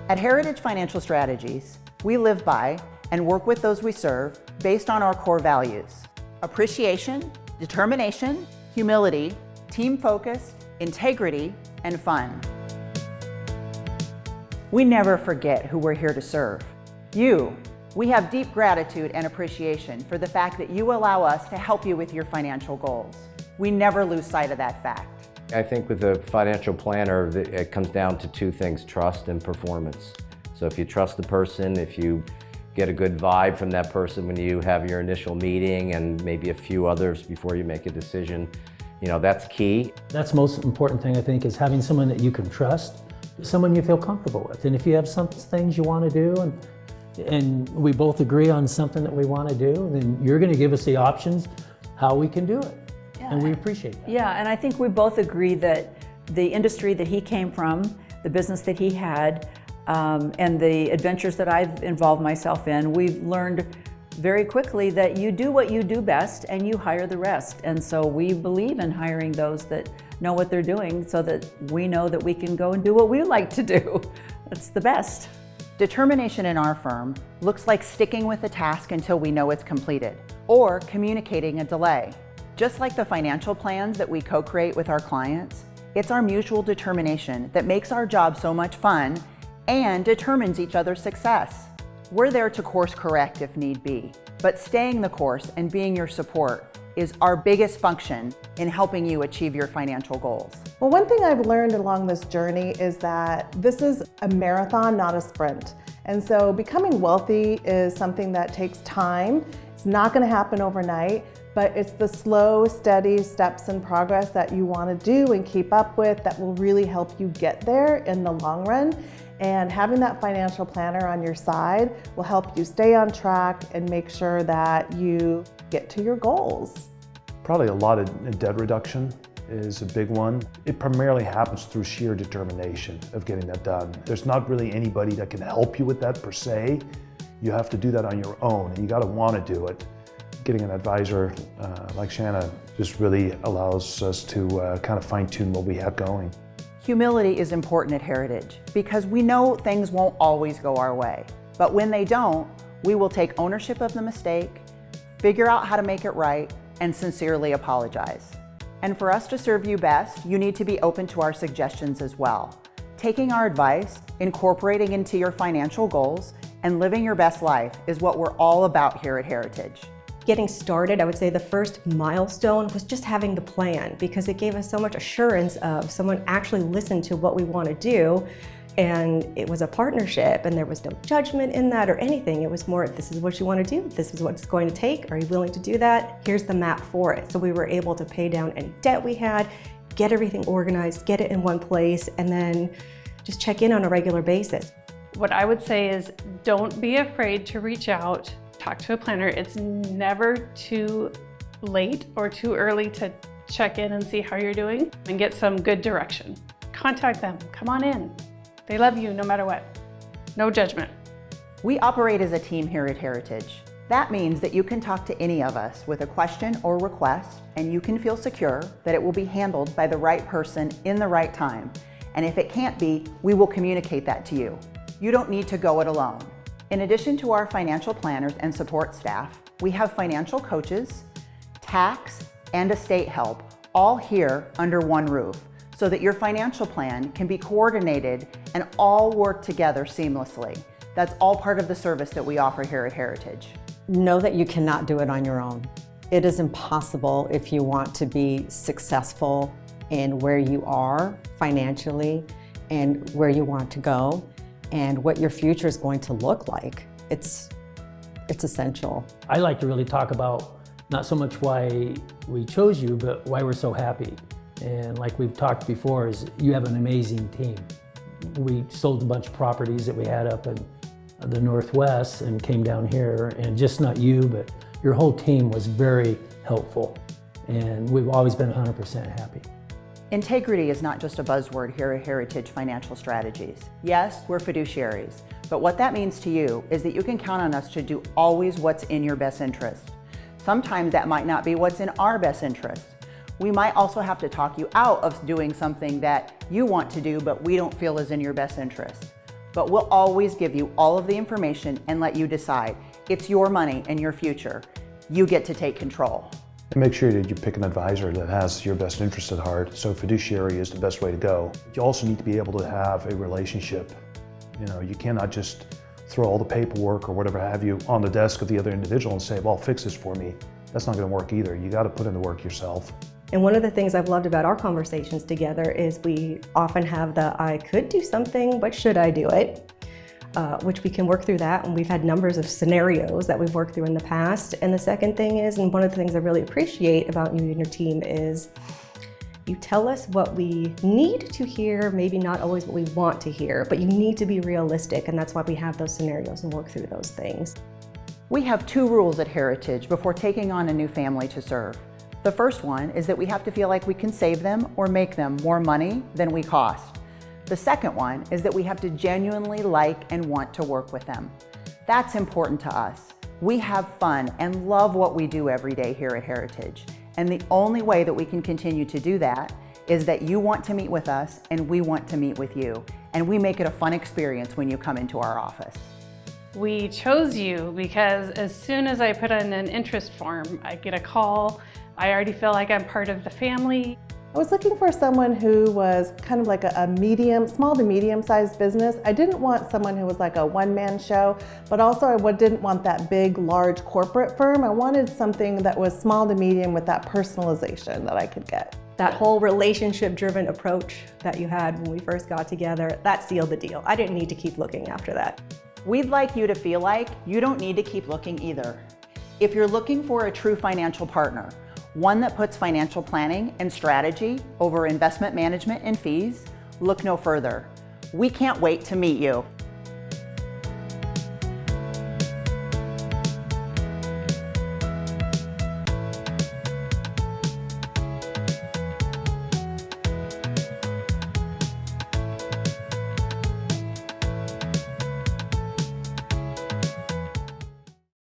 At Heritage Financial Strategies, we live by and work with those we serve based on our core values: appreciation, determination, humility, team focus, integrity, and fun. We never forget who we're here to serve. You. We have deep gratitude and appreciation for the fact that you allow us to help you with your financial goals. We never lose sight of that fact. I think with a financial planner, it comes down to two things: trust and performance. So if you trust the person, if you get a good vibe from that person when you have your initial meeting and maybe a few others before you make a decision, that's key. That's the most important thing, I think, is having someone that you can trust, someone you feel comfortable with. And if you have some things you want to do and we both agree on something that we want to do, then you're going to give us the options how we can do it. Yeah. And we appreciate that. Yeah, and I think we both agree that the industry that he came from, the business that he had, and the adventures that I've involved myself in, we've learned very quickly that you do what you do best and you hire the rest. And so we believe in hiring those that know what they're doing so that we know that we can go and do what we like to do. That's the best. Determination in our firm looks like sticking with a task until we know it's completed, or communicating a delay. Just like the financial plans that we co-create with our clients, it's our mutual determination that makes our job so much fun and determines each other's success. We're there to course correct if need be, but staying the course and being your support is our biggest function in helping you achieve your financial goals. Well, one thing I've learned along this journey is that this is a marathon, not a sprint. And so becoming wealthy is something that takes time. It's not going to happen overnight, but it's the slow, steady steps and progress that you want to do and keep up with that will really help you get there in the long run. And having that financial planner on your side will help you stay on track and make sure that you get to your goals. Probably a lot of debt reduction is a big one. It primarily happens through sheer determination of getting that done. There's not really anybody that can help you with that per se. You have to do that on your own, and you got to want to do it. Getting an advisor like Shanna just really allows us to kind of fine-tune what we have going. Humility is important at Heritage because we know things won't always go our way. But when they don't, we will take ownership of the mistake, figure out how to make it right, and sincerely apologize. And for us to serve you best, you need to be open to our suggestions as well. Taking our advice, incorporating into your financial goals, and living your best life is what we're all about here at Heritage. Getting started, I would say the first milestone was just having the plan, because it gave us so much assurance of someone actually listened to what we want to do, and it was a partnership and there was no judgment in that or anything. It was more, this is what you want to do, this is what it's going to take, are you willing to do that? Here's the map for it. So we were able to pay down any debt we had, get everything organized, get it in one place, and then just check in on a regular basis. What I would say is don't be afraid to reach out. Talk to a planner. It's never too late or too early to check in and see how you're doing and get some good direction. Contact them. Come on in. They love you no matter what. No judgment. We operate as a team here at Heritage. That means that you can talk to any of us with a question or request, and you can feel secure that it will be handled by the right person in the right time. And if it can't be, we will communicate that to you. You don't need to go it alone. In addition to our financial planners and support staff, we have financial coaches, tax, and estate help, all here under one roof, so that your financial plan can be coordinated and all work together seamlessly. That's all part of the service that we offer here at Heritage. Know that you cannot do it on your own. It is impossible if you want to be successful in where you are financially and where you want to go and what your future is going to look like. It's essential. I like to really talk about not so much why we chose you, but why we're so happy. And like we've talked before, is you have an amazing team. We sold a bunch of properties that we had up in the Northwest and came down here, and just not you, but your whole team was very helpful. And we've always been 100% happy. Integrity is not just a buzzword here at Heritage Financial Strategies. Yes, we're fiduciaries, but what that means to you is that you can count on us to do always what's in your best interest. Sometimes that might not be what's in our best interest. We might also have to talk you out of doing something that you want to do but we don't feel is in your best interest. but we'll always give you all of the information and let you decide. It's your money and your future. You get to take control. And make sure that you pick an advisor that has your best interest at heart. So fiduciary is the best way to go. You also need to be able to have a relationship. You know, you cannot just throw all the paperwork or whatever have you on the desk of the other individual and say, well, fix this for me. That's not going to work either. You got to put in the work yourself. And one of the things I've loved about our conversations together is we often have the I could do something, but should I do it? Which we can work through that, and we've had numbers of scenarios that we've worked through in the past. And the second thing is, and one of the things I really appreciate about you and your team is you tell us what we need to hear, maybe not always what we want to hear, but you need to be realistic, and that's why we have those scenarios and work through those things. We have 2 rules at Heritage before taking on a new family to serve. The first one is that we have to feel like we can save them or make them more money than we cost. The second one is that we have to genuinely like and want to work with them. That's important to us. We have fun and love what we do every day here at Heritage. And the only way that we can continue to do that is that you want to meet with us and we want to meet with you. And we make it a fun experience when you come into our office. We chose you because as soon as I put in an interest form, I get a call. I already feel like I'm part of the family. I was looking for someone who was kind of like a small to medium sized business. I didn't want someone who was like a one-man show, but also I didn't want that big, large corporate firm. I wanted something that was small to medium with that personalization that I could get. That whole relationship-driven approach that you had when we first got together, that sealed the deal. I didn't need to keep looking after that. We'd like you to feel like you don't need to keep looking either. If you're looking for a true financial partner, one that puts financial planning and strategy over investment management and fees, look no further. We can't wait to meet you.